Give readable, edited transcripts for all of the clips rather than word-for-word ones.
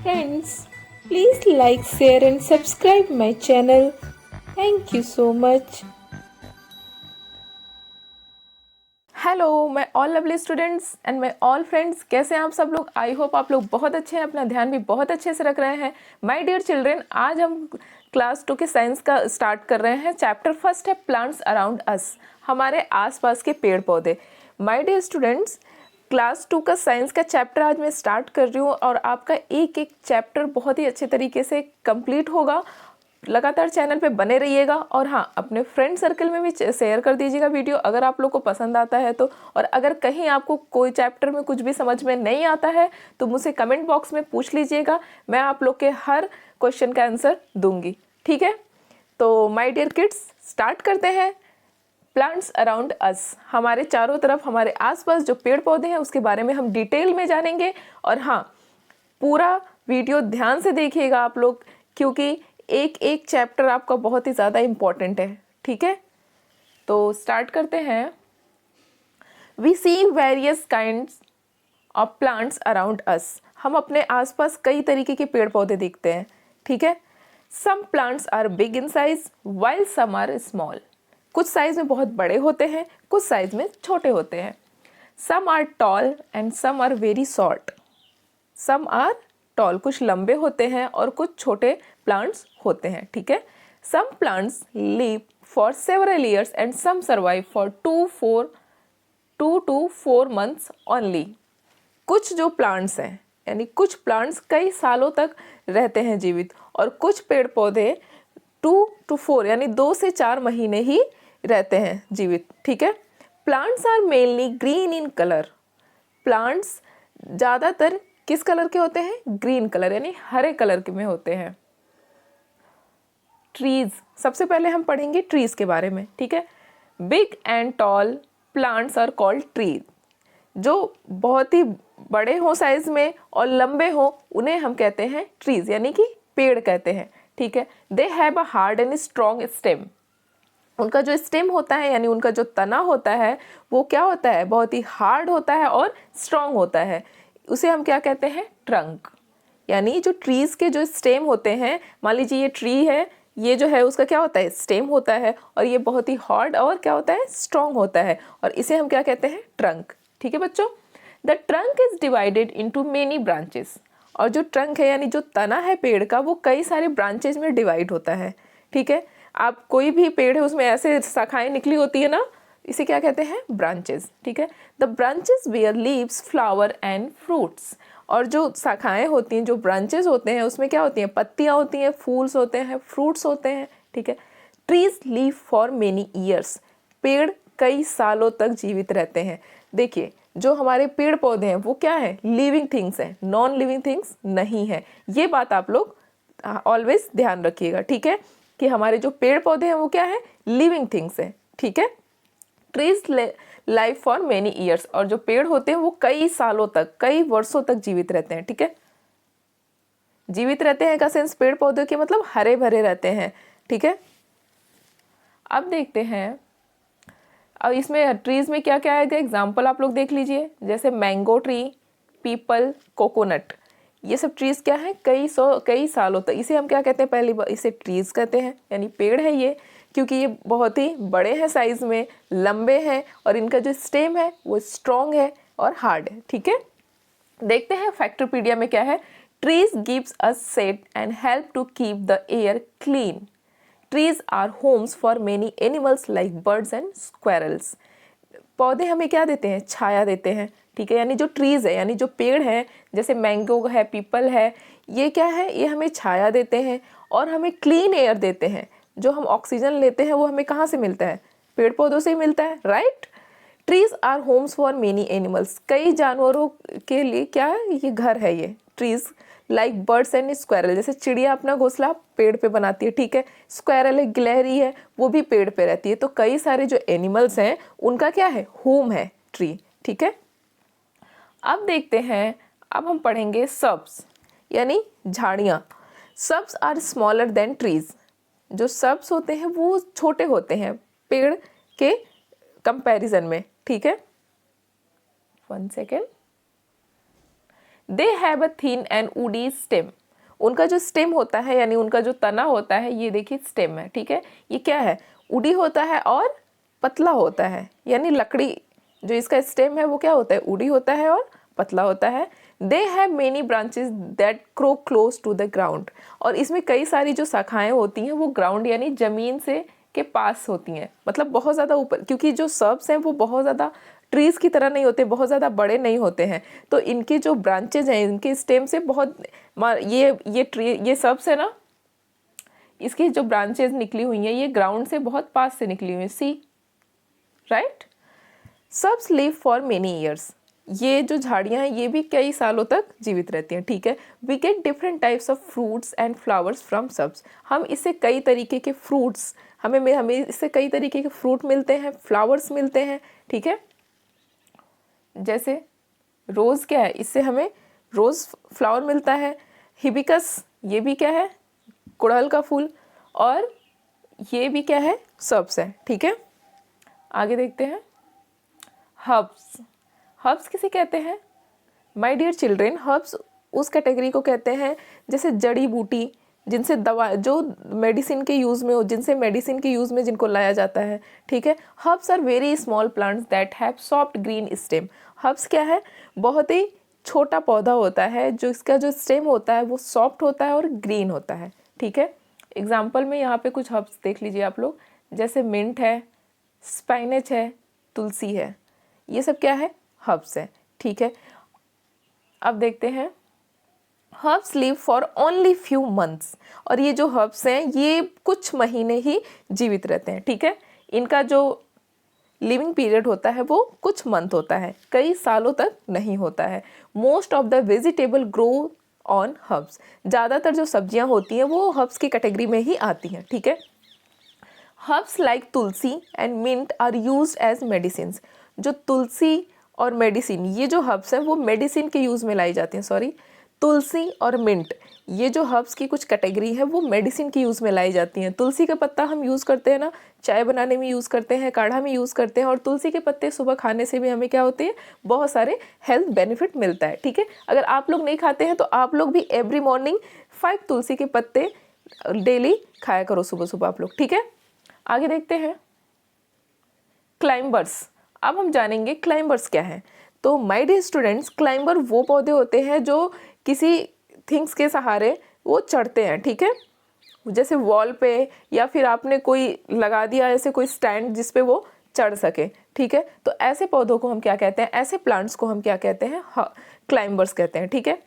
Friends, please like, share, and subscribe my channel. Thank you so much. Hello मैं all lovely students and my all friends, कैसे हैं आप सब लोग। I hope आप लोग बहुत अच्छे हैं, अपना ध्यान भी बहुत अच्छे से रख रहे हैं। माय डियर चिल्ड्रन, आज हम क्लास 2 के साइंस का स्टार्ट कर रहे हैं। चैप्टर फर्स्ट है प्लांट्स अराउंड अस, हमारे आसपास के पेड़ पौधे। माय डियर स्टूडेंट्स, क्लास 2 का साइंस का चैप्टर आज मैं स्टार्ट कर रही हूँ और आपका एक एक चैप्टर बहुत ही अच्छे तरीके से कंप्लीट होगा। लगातार चैनल पे बने रहिएगा और हाँ, अपने फ्रेंड सर्कल में भी शेयर कर दीजिएगा वीडियो अगर आप लोग को पसंद आता है तो। और अगर कहीं आपको कोई चैप्टर में कुछ भी समझ में नहीं आता है तो मुझसे कमेंट बॉक्स में पूछ लीजिएगा, मैं आप लोग के हर क्वेश्चन का आंसर दूंगी, ठीक है। तो माय डियर किड्स, स्टार्ट करते हैं। प्लांट्स अराउंड अस, हमारे चारों तरफ हमारे आसपास जो पेड़ पौधे हैं उसके बारे में हम डिटेल में जानेंगे। और हाँ, पूरा वीडियो ध्यान से देखिएगा आप लोग, क्योंकि एक एक चैप्टर आपका बहुत ही ज़्यादा इम्पॉर्टेंट है, ठीक है। तो स्टार्ट करते हैं। We see various kinds of plants around us, हम अपने आसपास कई तरीके के पेड़ पौधे देखते हैं, ठीक है। Some plants are big in size while some are small, कुछ साइज में बहुत बड़े होते हैं, कुछ साइज में छोटे होते हैं। Some are tall and some are very short, some are tall, कुछ लंबे होते हैं और कुछ छोटे प्लांट्स होते हैं, ठीक है। Some plants live for several years and some survive for 2 to 4 months only. कुछ जो प्लांट्स हैं, यानी कुछ प्लांट्स कई सालों तक रहते हैं जीवित, और कुछ पेड़ पौधे 2 to 4 यानी 2 से 4 महीने ही रहते हैं जीवित, ठीक है। Plants are mainly green in colour, plants ज़्यादातर किस कलर के होते हैं? ग्रीन कलर, यानी हरे कलर के में होते हैं। ट्रीज, सबसे पहले हम पढ़ेंगे ट्रीज के बारे में, ठीक है। Big and tall plants are called trees, जो बहुत ही बड़े हों साइज में और लंबे हों उन्हें हम कहते हैं ट्रीज, यानी कि पेड़ कहते हैं, ठीक है। They have a hard and strong stem, उनका जो स्टेम होता है यानी उनका जो तना होता है वो क्या होता है? बहुत ही हार्ड होता है और स्ट्रॉन्ग होता है। उसे हम क्या कहते हैं? ट्रंक। यानी जो ट्रीज के जो स्टेम होते हैं, मान लीजिए ये ट्री है, ये जो है उसका क्या होता है? स्टेम होता है, और ये बहुत ही हार्ड और क्या होता है? स्ट्रॉन्ग होता है, और इसे हम क्या कहते हैं? ट्रंक, ठीक है बच्चों। The trunk is divided into many branches, और जो ट्रंक है यानी जो तना है पेड़ का वो कई सारे ब्रांचेज में डिवाइड होता है, ठीक है। आप कोई भी पेड़ है उसमें ऐसे शाखाएं निकली होती है ना, इसे क्या कहते हैं? ब्रांचेस, ठीक है। The branches bear leaves flower and fruits, और जो शाखाएं होती हैं, जो ब्रांचेस होते हैं उसमें क्या होती हैं? पत्तियां होती हैं, फूल्स होते हैं, फ्रूट्स होते हैं, ठीक है। Trees leave for many years, पेड़ कई सालों तक जीवित रहते हैं। देखिए, जो हमारे पेड़ पौधे हैं वो क्या है? लिविंग थिंग्स हैं, नॉन लिविंग थिंग्स नहीं है। ये बात आप लोग ऑलवेज ध्यान रखिएगा, ठीक है, कि हमारे जो पेड़ पौधे हैं वो क्या है? लिविंग थिंग्स हैं, ठीक है। Trees life for many years, और जो पेड़ होते हैं वो कई सालों तक, कई वर्षों तक जीवित रहते हैं, ठीक है। जीवित रहते हैं का सेंस पेड़ पौधे के मतलब हरे भरे रहते हैं, ठीक है। अब देखते हैं, अब इसमें ट्रीज में क्या क्या आएगा, एग्जाम्पल आप लोग देख लीजिए, जैसे मैंगो ट्री, पीपल, कोकोनट, ये सब ट्रीज क्या है? कई सालों तक, इसे हम क्या कहते हैं? पहली बार इसे ट्रीज कहते हैं, यानी पेड़ है ये, क्योंकि ये बहुत ही बड़े हैं साइज में, लंबे हैं, और इनका जो स्टेम है वो स्ट्रॉन्ग है और हार्ड है, ठीक है। देखते हैं फैक्टोपीडिया में क्या है। Trees gives us shade and help to keep the air clean. Trees are homes for many animals like birds and squirrels, पौधे हमें क्या देते हैं? छाया देते हैं, ठीक है। यानी जो ट्रीज है, यानी जो पेड़ है, जैसे मैंगो है, पीपल है, ये क्या है? ये हमें छाया देते हैं और हमें क्लीन एयर देते हैं। जो हम ऑक्सीजन लेते हैं वो हमें कहाँ से मिलता है? पेड़ पौधों से ही मिलता है, right. Trees are homes for many animals, कई जानवरों के लिए क्या है? ये घर है ये trees, like birds and squirrel, जैसे चिड़िया अपना घोंसला पेड़ पे बनाती है, ठीक है। स्क्वायरल है, गिलहरी है, वो भी पेड़ पे रहती है। तो कई सारे जो एनिमल्स हैं उनका क्या है? होम है ट्री, ठीक है। अब देखते हैं, अब हम पढ़ेंगे सब्स, यानी झाड़ियाँ। Shrubs are smaller than trees, जो सब्स होते हैं वो छोटे होते हैं पेड़ के कंपैरिजन में, ठीक है। 1 second. They have a thin and woody stem. उनका जो स्टेम होता है यानी उनका जो तना होता है, ये देखिए स्टेम है, ठीक है, ये क्या है, वुडी होता है और पतला होता है, यानी लकड़ी जो इसका स्टेम है वो क्या होता है, वुडी होता है और पतला होता है। They have many branches that grow close to the ground, और इसमें कई सारी जो शाखाएं होती हैं वो ग्राउंड यानी जमीन से के पास होती हैं, मतलब बहुत ज़्यादा ऊपर, क्योंकि जो सर्ब्स हैं वो बहुत ज़्यादा ट्रीज़ की तरह नहीं होते, बहुत ज़्यादा बड़े नहीं होते हैं, तो इनके जो ब्रांचेज हैं इनके स्टेम से बहुत ये सर्ब्स है ना, इसकी जो ब्रांचेज निकली हुई हैं ये ग्राउंड से बहुत पास से निकली हुई हैं, see right. Shrubs live for many years, ये जो झाड़ियाँ हैं ये भी कई सालों तक जीवित रहती हैं, ठीक है। We get different types of fruits and flowers from shrubs, हम इससे कई तरीके के फ्रूट्स, हमें इससे कई तरीके के फ्रूट मिलते हैं, फ्लावर्स मिलते हैं, ठीक है। जैसे रोज़ क्या है, इससे हमें रोज़ फ्लावर मिलता है। हिबिस्कस, ये भी क्या है, गुड़हल का फूल, और ये भी क्या है, सर्ब्स है, ठीक है। आगे देखते हैं, हर्ब्स। हर्ब्स किसे कहते हैं, माय डियर चिल्ड्रेन, हर्ब्स उस कैटेगरी को कहते हैं जैसे जड़ी बूटी, जिनसे दवा, जो मेडिसिन के यूज़ में हो, जिनसे मेडिसिन के यूज़ में जिनको लाया जाता है, ठीक है। Herbs are very small plants that have soft green stem. Herbs क्या है, बहुत ही छोटा पौधा होता है जो इसका जो स्टेम होता है वो सॉफ्ट होता है और ग्रीन होता है, ठीक है। एग्जाम्पल में यहाँ पे कुछ हर्ब्स देख लीजिए आप लोग, जैसे मिंट है, स्पाइनेच है, तुलसी है, ये सब क्या है, हर्ब्स है, ठीक है। अब देखते हैं, herbs live for only few months, और ये जो हर्ब्स हैं ये कुछ महीने ही जीवित रहते हैं, ठीक है। इनका जो लिविंग पीरियड होता है वो कुछ मंथ होता है, कई सालों तक नहीं होता है। Most of the vegetable grow on herbs, ज़्यादातर जो सब्जियां होती हैं वो हर्ब्स की कैटेगरी में ही आती हैं, ठीक है। Herbs like tulsi and mint are used as medicine, जो तुलसी और मेडिसिन, ये जो हर्ब्स हैं वो मेडिसिन के यूज़ में लाई जाती हैं, सॉरी, तुलसी और मिंट, ये जो हर्ब्स की कुछ कैटेगरी है वो मेडिसिन की यूज़ में लाई जाती हैं। तुलसी का पत्ता हम यूज़ करते हैं ना, चाय बनाने में यूज़ करते हैं, काढ़ा में यूज़ करते हैं, और तुलसी के पत्ते सुबह खाने से भी हमें क्या होती है, बहुत सारे हेल्थ बेनिफिट मिलता है, ठीक है। अगर आप लोग नहीं खाते हैं तो आप लोग भी एवरी मॉर्निंग 5 तुलसी के पत्ते डेली खाया करो सुबह सुबह आप लोग, ठीक है। आगे देखते हैं, क्लाइंबर्स। अब हम जानेंगे क्लाइंबर्स क्या है। तो माय डियर स्टूडेंट्स, क्लाइंबर वो पौधे होते हैं जो किसी थिंग्स के सहारे वो चढ़ते हैं, ठीक है, जैसे वॉल पे, या फिर आपने कोई लगा दिया ऐसे कोई स्टैंड जिस पे वो चढ़ सके, ठीक है। तो ऐसे पौधों को हम क्या कहते हैं, ऐसे प्लांट्स को हम क्या कहते हैं, क्लाइंबर्स कहते हैं, ठीक है।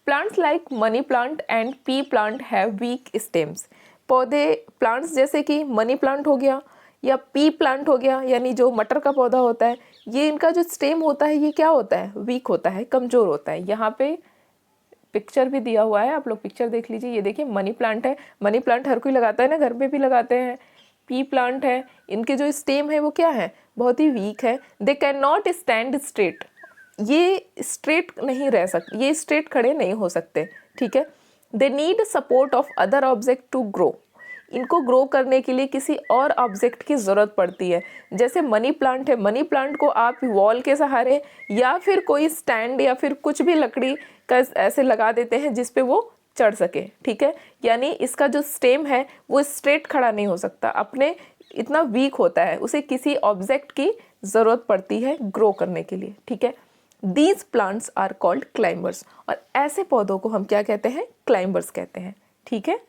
Plants like money plant and P plant have week stems, पौधे प्लांट्स जैसे कि मनी प्लांट हो गया या पी प्लांट हो गया, यानी जो मटर का पौधा होता है, ये इनका जो स्टेम होता है ये क्या होता है, वीक होता है, कमज़ोर होता है। यहाँ पे पिक्चर भी दिया हुआ है, आप लोग पिक्चर देख लीजिए, ये देखिए मनी प्लांट है, मनी प्लांट हर कोई लगाता है ना, घर पे भी लगाते हैं। पी प्लांट है, इनके जो स्टेम है वो क्या है, बहुत ही वीक है। They can not stand straight, ये स्ट्रेट नहीं रह सकते, ये स्ट्रेट खड़े नहीं हो सकते, ठीक है। They need support of other object to grow, इनको ग्रो करने के लिए किसी और ऑब्जेक्ट की ज़रूरत पड़ती है। जैसे मनी प्लांट है, मनी प्लांट को आप वॉल के सहारे या फिर कोई स्टैंड या फिर कुछ भी लकड़ी का ऐसे लगा देते हैं जिस पे वो चढ़ सके, ठीक है। यानी इसका जो स्टेम है वो स्ट्रेट खड़ा नहीं हो सकता, अपने इतना वीक होता है, उसे किसी ऑब्जेक्ट की ज़रूरत पड़ती है ग्रो करने के लिए, ठीक है। These plants are called climbers, और ऐसे पौधों को हम क्या कहते हैं, क्लाइंबर्स कहते हैं, ठीक है।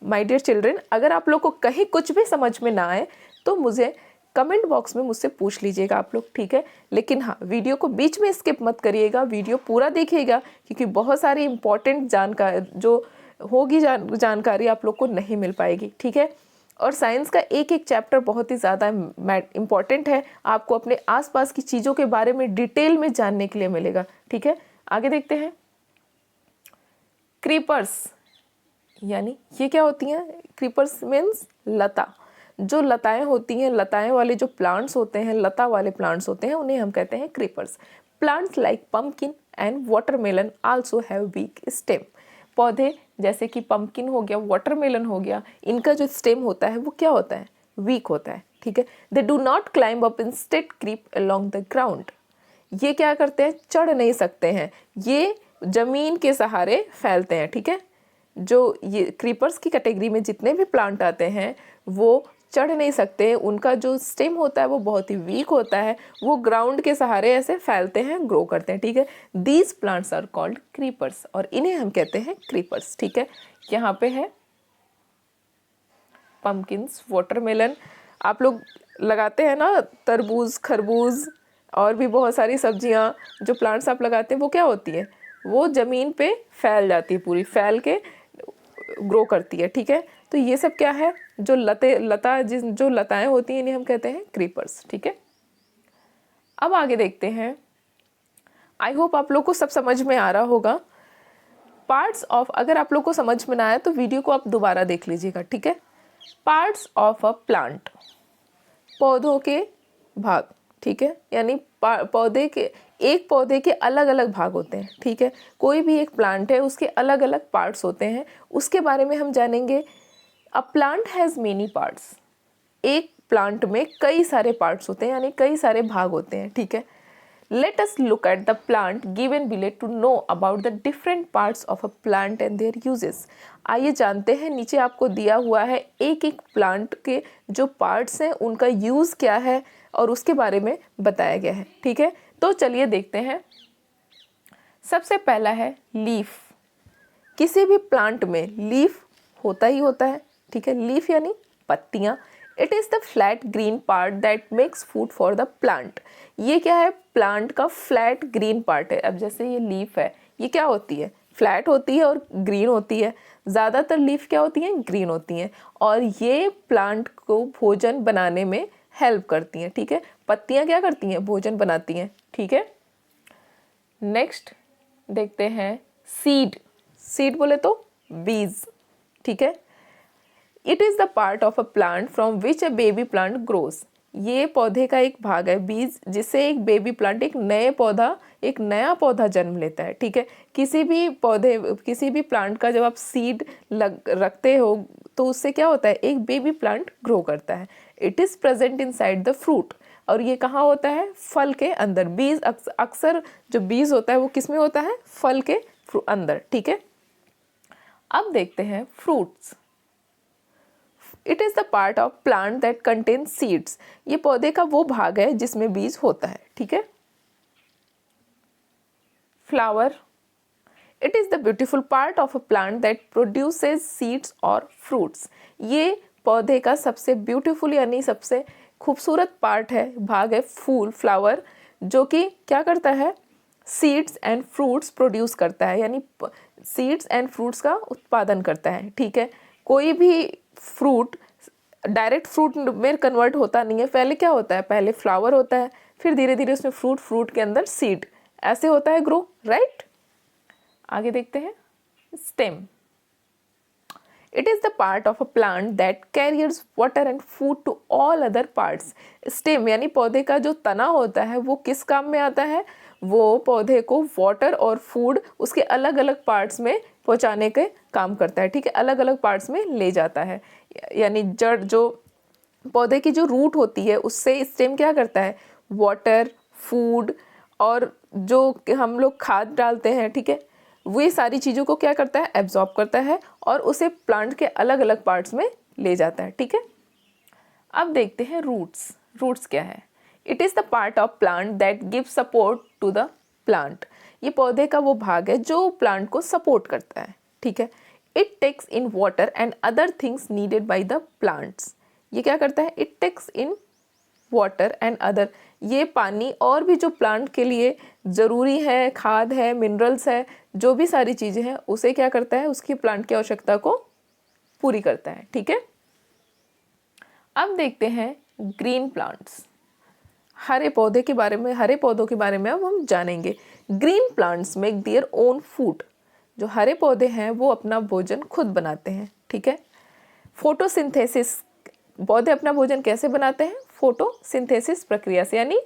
माय डियर चिल्ड्रन, अगर आप लोग को कहीं कुछ भी समझ में ना आए तो मुझे कमेंट बॉक्स में मुझसे पूछ लीजिएगा आप लोग, ठीक है। लेकिन हाँ, वीडियो को बीच में स्किप मत करिएगा, वीडियो पूरा देखिएगा, क्योंकि बहुत सारी इंपॉर्टेंट जानकारी जो होगी जानकारी आप लोग को नहीं मिल पाएगी, ठीक है। और साइंस का एक एक चैप्टर बहुत ही ज़्यादा इम्पॉर्टेंट है, आपको अपने आसपास की चीज़ों के बारे में डिटेल में जानने के लिए मिलेगा, ठीक है। आगे देखते हैं, क्रीपर्स, यानी ये क्या होती हैं, क्रीपर्स मीन्स लता, जो लताएं होती हैं, लताएं वाले जो प्लांट्स होते हैं, लता वाले प्लांट्स होते हैं, उन्हें हम कहते हैं creepers. Plants like pumpkin and watermelon also have week stem, पौधे जैसे कि पम्पकिन हो गया, वाटरमेलन हो गया, इनका जो स्टेम होता है वो क्या होता है, वीक होता है, ठीक है। They do not climb up, instead creep along the ground, ये क्या करते हैं, चढ़ नहीं सकते हैं, ये ज़मीन के सहारे फैलते हैं, ठीक है। जो ये क्रीपर्स की कैटेगरी में जितने भी प्लांट आते हैं वो चढ़ नहीं सकते, उनका जो स्टेम होता है वो बहुत ही वीक होता है, वो ग्राउंड के सहारे ऐसे फैलते हैं, ग्रो करते हैं, ठीक है। These plants are called creepers, और इन्हें हम कहते हैं क्रीपर्स, ठीक है। यहाँ पे है पम्पकिन्स, वाटरमेलन, आप लोग लगाते हैं ना, तरबूज, खरबूज और भी बहुत सारी सब्जियां, जो प्लांट्स आप लगाते हैं वो क्या होती है, वो ज़मीन पे फैल जाती है, पूरी फैल के ग्रो करती है, ठीक है। तो ये सब क्या है, जो जो लताएं होती हैं इन्हें हम कहते हैं क्रीपर्स, ठीक है। अब आगे देखते हैं, आई होप आप लोग को सब समझ में आ रहा होगा। पार्ट्स ऑफ, अगर आप लोग को समझ में ना आए तो वीडियो को आप दोबारा देख लीजिएगा, ठीक है। पार्ट्स ऑफ अ प्लांट, पौधों के भाग, ठीक है, यानी पौधे के, एक पौधे के अलग अलग भाग होते हैं, ठीक है। कोई भी एक प्लांट है उसके अलग अलग पार्ट्स होते हैं, उसके बारे में हम जानेंगे। A plant has many parts, एक प्लांट में कई सारे पार्ट्स होते हैं, यानी कई सारे भाग होते हैं, ठीक है। Let us look at the plant given below to know about the different parts of a plant and their uses. आइए जानते हैं, नीचे आपको दिया हुआ है एक एक प्लांट के जो पार्ट्स हैं उनका यूज़ क्या है और उसके बारे में बताया गया है, ठीक है। तो चलिए देखते हैं। सबसे पहला है लीफ। किसी भी प्लांट में लीफ होता ही होता है, ठीक है। लीफ यानी पत्तियाँ। It is the flat green part that makes food for the plant. ये क्या है, प्लांट का फ्लैट ग्रीन पार्ट है। अब जैसे ये लीफ है, ये क्या होती है, फ्लैट होती है और ग्रीन होती है। ज़्यादातर लीफ क्या होती हैं, ग्रीन होती हैं, और ये प्लांट को भोजन बनाने में हेल्प करती हैं, ठीक है। पत्तियाँ क्या करती हैं, भोजन बनाती हैं, ठीक है। नेक्स्ट देखते हैं सीड। सीड बोले तो बीज, ठीक है। It is the part of a plant from which a baby plant grows. ये पौधे का एक भाग है, बीज, जिससे एक बेबी प्लांट, एक नया पौधा जन्म लेता है, ठीक है। किसी भी प्लांट का जब आप सीड रखते हो तो उससे क्या होता है, एक बेबी प्लांट ग्रो करता है। It is present in side the fruit, और ये कहाँ होता है, फल के अंदर। बीज अक्सर जो बीज होता है वो किस में होता है, फल के अंदर, ठीक है। अब देखते हैं fruits. It is the part of plant that contain seeds. ये पौधे का वो भाग है जिसमें बीज होता है, ठीक है। Flower. It is the beautiful part of a plant that produces seeds और फ्रूट्स। ये पौधे का सबसे ब्यूटीफुल यानी सबसे खूबसूरत पार्ट है, भाग है, फूल, फ्लावर, जो कि क्या करता है, सीड्स एंड फ्रूट्स प्रोड्यूस करता है, यानी सीड्स एंड फ्रूट्स का उत्पादन करता है, ठीक है। कोई भी फ्रूट डायरेक्ट फ्रूट में कन्वर्ट होता नहीं है, पहले क्या होता है, पहले फ्लावर होता है, फिर धीरे धीरे उसमें फ्रूट के अंदर सीड, ऐसे होता है ग्रो, राइट। आगे देखते हैं stem. It is the part of a plant that carries water and food to all other parts. Stem यानी पौधे का जो तना होता है वो किस काम में आता है, वो पौधे को वाटर और फूड उसके अलग अलग पार्ट्स में पहुंचाने के काम करता है, ठीक है, अलग अलग पार्ट्स में ले जाता है। यानी जड़, जो पौधे की जो रूट होती है उससे स्टेम क्या करता है, वाटर, फूड और जो हम लोग खाद डालते हैं, ठीक है, वो सारी चीज़ों को क्या करता है, एब्जॉर्ब करता है और उसे प्लांट के अलग अलग पार्ट्स में ले जाता है, ठीक है। अब देखते हैं रूट्स। रूट्स क्या है, it is the part of plant that give support to the plant. ये पौधे का वो भाग है जो प्लांट को सपोर्ट करता है, ठीक है। It takes in water and other things needed by the plants. ये क्या करता है, it takes in water and other, ये पानी और भी जो प्लांट के लिए ज़रूरी है, खाद है, मिनरल्स है, जो भी सारी चीज़ें हैं उसे क्या करता है, उसकी प्लांट की आवश्यकता को पूरी करता है, ठीक है। अब देखते हैं ग्रीन प्लांट्स। हरे पौधों के बारे में अब हम जानेंगे। Green plants make their own food. जो हरे पौधे हैं वो अपना भोजन खुद बनाते हैं, ठीक है। फोटोसिंथेसिस, पौधे अपना भोजन कैसे बनाते हैं, फोटोसिंथेसिस प्रक्रिया से, यानी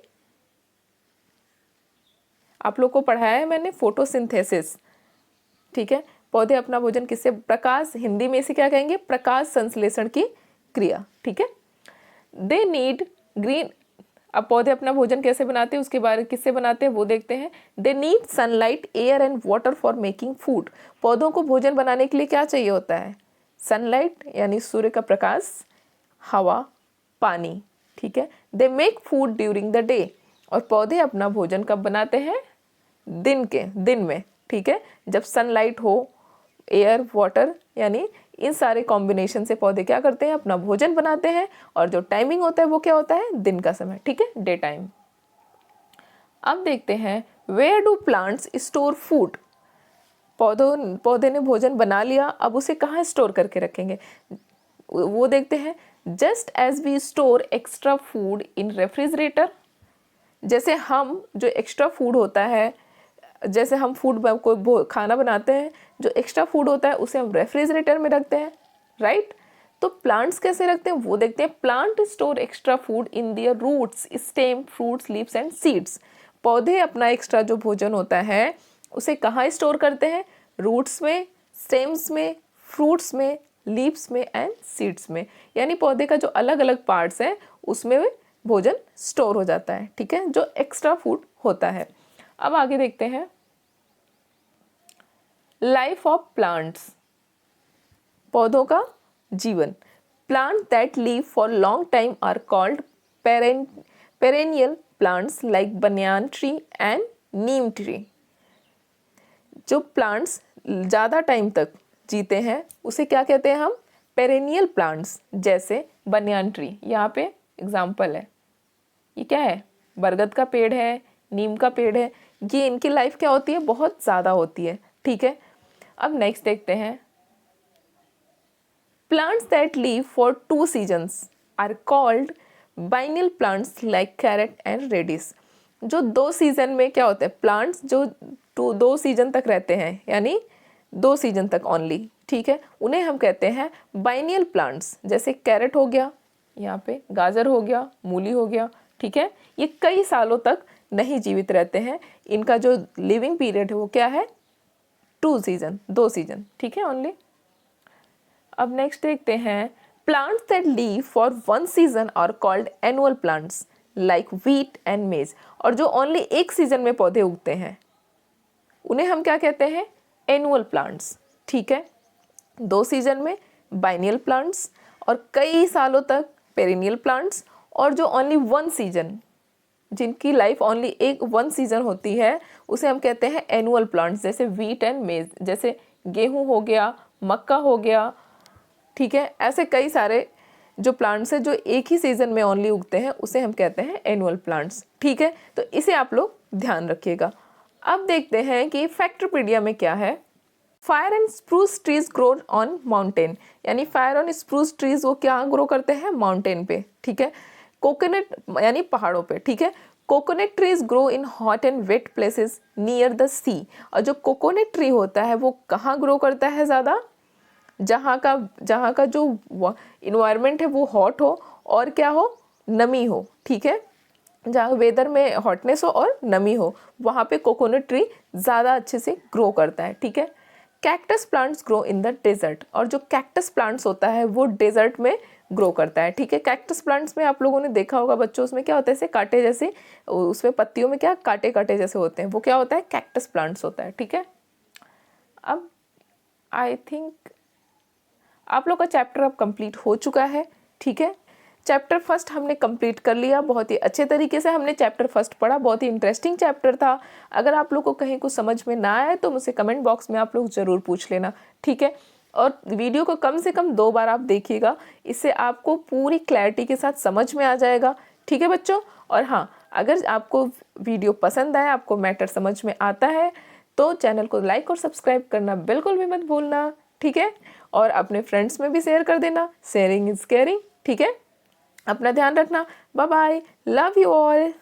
आप लोग को पढ़ाया है मैंने फोटोसिंथेसिस, ठीक है। पौधे अपना भोजन किससे, प्रकाश, हिंदी में इसे क्या कहेंगे, प्रकाश संश्लेषण की क्रिया, ठीक है। दे नीड ग्रीन, अब पौधे अपना भोजन कैसे बनाते हैं उसके बारे किससे बनाते हैं वो देखते हैं। They need sunlight, air and water for making food. पौधों को भोजन बनाने के लिए क्या चाहिए होता है? सनलाइट यानी सूर्य का प्रकाश, हवा, पानी, ठीक है। They make food during the day, और पौधे अपना भोजन कब बनाते हैं? दिन में, ठीक है। जब सनलाइट हो, एयर, वाटर, यानी इन सारे कॉम्बिनेशन से पौधे क्या करते हैं? अपना भोजन बनाते हैं। और जो टाइमिंग होता है वो क्या होता है? दिन का समय, ठीक है, डे टाइम। अब देखते हैं where do plants store food. पौधे ने भोजन बना लिया, अब उसे कहाँ स्टोर करके रखेंगे वो देखते हैं। Just as we store extra food in refrigerator, जैसे हम जो एक्स्ट्रा फूड होता है, जैसे हम कोई खाना बनाते हैं, जो एक्स्ट्रा फूड होता है उसे हम रेफ्रिजरेटर में रखते हैं, राइट। तो प्लांट्स कैसे रखते हैं वो देखते हैं। Plant store extra food in their roots, stem, fruits, leaves and seeds. पौधे अपना एक्स्ट्रा जो भोजन होता है उसे कहाँ स्टोर करते हैं? रूट्स में, स्टेम्स में, फ्रूट्स में, लीव्स में एंड सीड्स में। यानी पौधे का जो अलग अलग पार्ट्स हैं उसमें भोजन स्टोर हो जाता है, ठीक है, जो एक्स्ट्रा फूड होता है। अब आगे देखते हैं लाइफ ऑफ प्लांट्स, पौधों का जीवन। Plant that live for long time are called perennial plants like banyan tree and neem tree. जो प्लांट्स ज़्यादा टाइम तक जीते हैं उसे क्या कहते हैं हम? पेरेनियल प्लांट्स, जैसे बनियान ट्री, यहाँ पे एग्जाम्पल है। ये क्या है? बरगद का पेड़ है, नीम का पेड़ है। ये इनकी लाइफ क्या होती है? बहुत ज़्यादा होती है, ठीक है। अब नेक्स्ट देखते हैं plants that live for 2 seasons are called biennial plants like carrot and radish. जो 2 सीजन में क्या होते हैं? प्लांट्स जो 2 सीजन तक रहते हैं, यानी 2 सीजन तक ओनली, ठीक है, उन्हें हम कहते हैं बाइनियल प्लांट्स। जैसे कैरेट हो गया, यहाँ पे गाजर हो गया, मूली हो गया, ठीक है। ये कई सालों तक नहीं जीवित रहते हैं। इनका जो लिविंग पीरियड है वो क्या है? 2 सीजन, ठीक है, ओनली। अब नेक्स्ट देखते हैं plants that live for 1 season are called annual plants like wheat and maize. और जो ओनली 1 सीजन में पौधे उगते हैं उन्हें हम क्या कहते हैं? एनुअल प्लांट्स, ठीक है। 2 सीजन में बाइनियल प्लांट्स, और कई सालों तक पेरिनियल प्लांट्स। और जो ओनली 1 सीजन, जिनकी लाइफ ओनली 1 सीजन होती है, उसे हम कहते हैं एनुअल प्लांट्स, जैसे व्हीट एंड मेज, जैसे गेहूं हो गया, मक्का हो गया, ठीक है। ऐसे कई सारे जो प्लांट्स हैं जो एक ही सीजन में ओनली उगते हैं उसे हम कहते हैं एनुअल प्लांट्स, ठीक है। तो इसे आप लोग ध्यान रखिएगा। अब देखते हैं कि फैक्टरीपीडिया में क्या है। Fire and spruce trees grow on mountain, यानी फायर ऑन स्प्रूस ट्रीज वो क्या ग्रो करते हैं? माउंटेन पे, ठीक है। कोकोनट यानी पहाड़ों पे, ठीक है। Coconut trees grow in hot and wet places near the sea. और जो कोकोनट ट्री होता है वो कहाँ ग्रो करता है ज़्यादा? जहाँ का जो इन्वायरमेंट है वो हॉट हो और क्या हो? नमी हो, ठीक है। जहाँ वेदर में हॉटनेस हो और नमी हो, वहाँ पे कोकोनट ट्री ज़्यादा अच्छे से ग्रो करता है, ठीक है। Cactus plants grow in the desert, और जो कैक्टस प्लांट्स होता है वो डेजर्ट में ग्रो करता है, ठीक है। कैक्टस प्लांट्स में आप लोगों ने देखा होगा बच्चों, उसमें क्या होता है? ऐसे कांटे जैसे, उसमें पत्तियों में क्या कांटे कांटे जैसे होते हैं, वो क्या होता है? कैक्टस प्लांट्स होता है, ठीक है। अब आई थिंक आप लोग का चैप्टर अब कंप्लीट हो चुका है, ठीक है। चैप्टर फर्स्ट हमने कंप्लीट कर लिया, बहुत ही अच्छे तरीके से हमने चैप्टर फर्स्ट पढ़ा, बहुत ही इंटरेस्टिंग चैप्टर था। अगर आप लोग को कहीं कुछ समझ में ना आए तो मुझसे कमेंट बॉक्स में आप लोग ज़रूर पूछ लेना, ठीक है। और वीडियो को कम से कम 2 बार आप देखिएगा, इससे आपको पूरी क्लैरिटी के साथ समझ में आ जाएगा, ठीक है बच्चों। और हाँ, अगर आपको वीडियो पसंद आए, आपको मैटर समझ में आता है, तो चैनल को लाइक और सब्सक्राइब करना बिल्कुल भी मत भूलना, ठीक है। और अपने फ्रेंड्स में भी शेयर कर देना, शेयरिंग इज़ केयरिंग, ठीक है। अपना ध्यान रखना, bye bye, love you all.